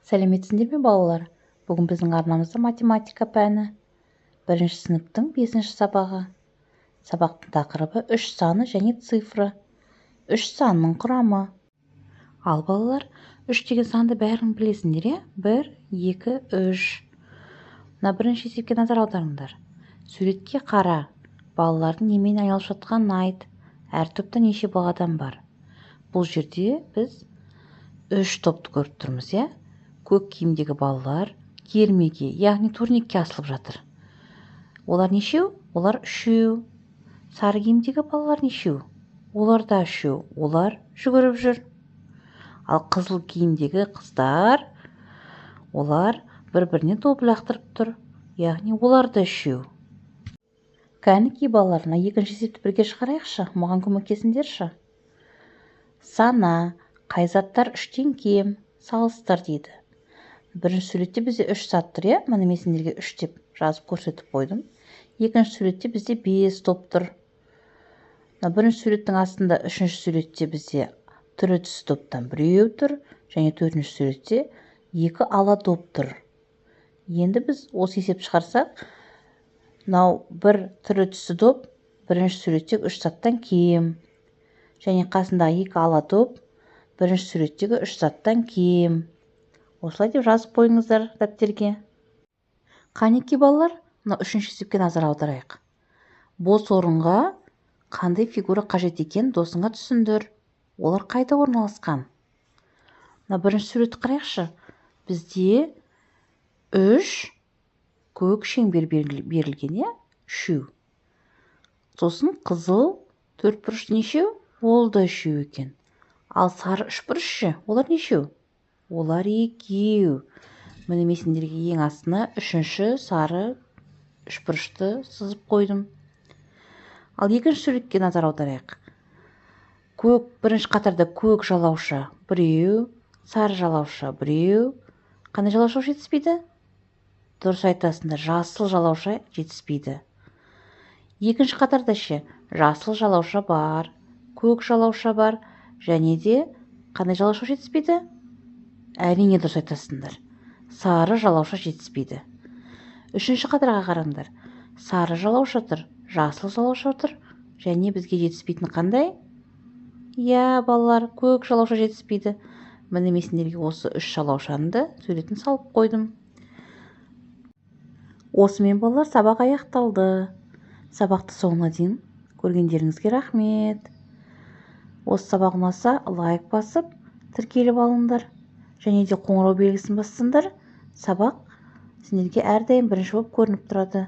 Сәлеметсіңдер ме балалар? Бүгін біздің арнамызда математика пәні. 1 сыныптың 5 сабағы. Сабақтың тақырыбы 3 саны және цифры. 3 санының құрамы. Ал балалар, 3 деген санды бәрің білесіңдер, е? 1, 2, 3. Мына бірінші есепке назар аударыңдар. Суретке қара. Балалардың немен айналысып жатқанын айт. Әр топта неше баладан бар? Бұл жерде біз 3 топты көріп тұрмыз, е? Көк киімдегі балалар кермеге, яғни турникке асылып жатыр. Олар нешеу? Олар 3. Сары киімдегі балалар нешеу? Олар да 3. Олар жүгіріп жүр. Ал қызыл киімдегі қыздар, олар бір-біріне доп лақтырып тұр. Яғни олар да 3. Кәнекей балаларына екінші есепті бірге шығарайықшы, маған көмектесіңдерші. Сана, қай заттар 3-тен кем? Салыстыр дейді. Бірінші суретте бізде 3 зат тұр, е? Міне мен сендерге 3 деп жазып көрсетіп қойдым. Екінші суретте бізде 5 топ тұр. Бірінші суреттің астында үшінші суретте бізде түрі түсі топтан 1 тұр, және төртінші суретте 2 ала топ тұр. Енді біз осы есеп шығарсақ, мынау бір түрі түсі топ бірінші суретте 3 заттан кем, және қасындағы 2 ала топ бірінші суреттегі 3 заттан кем. Осылай деп жазып қойыңыздар дәптерге. Қанекей балалар, мына үшінші есепке назар аударайық. Бос орынға қандай фигура қажет екен досыңа түсіндір. Олар қайда орналасқан? Мына бірінші суретті қарайықшы. Бізде 3 көк шеңбер берілген, е? 3. Сосын қызыл төртбұрыш нешеу? Ол да 3 екен. Ал сары үшбұрыш, олар нешеу? Олар 2. Міне мен сендерге ең астына үшінші сары үшбұрышты сызып қойдым. Ал екінші суретке назар аударайық. Бірінші қатарда көк жалауша 1, сары жалауша 1. Қандай жалауша жетіспейді? Дұрыс айтасыңдар, жасыл жалауша жетіспейді. Екінші қатарда жасыл жалауша бар, көк жалауша бар, және де қандай жалауша жетіспейді? Әрине дұрыс айтасыңдар. Сары жалауша жетіспейді. Үшінші қатарға қараңдар. Сары жалауша тұр, жасыл жалауша тұр, және бізге жетіспейтін қандай? Иә, балалар, көк жалауша жетіспейді. Міне мен сендерге осы 3 жалаушаны суретін салып қойдым. Осымен балалар, сабақ аяқталды. Сабақты соңына дейін көргендеріңізге рахмет. Осы сабақ ұнаса лайк басып, тіркеліп алыңдар. Және де қоңырау белгісін бассаңдар, сабақ сендерге әрдайым бірінші болып көрініп тұрады.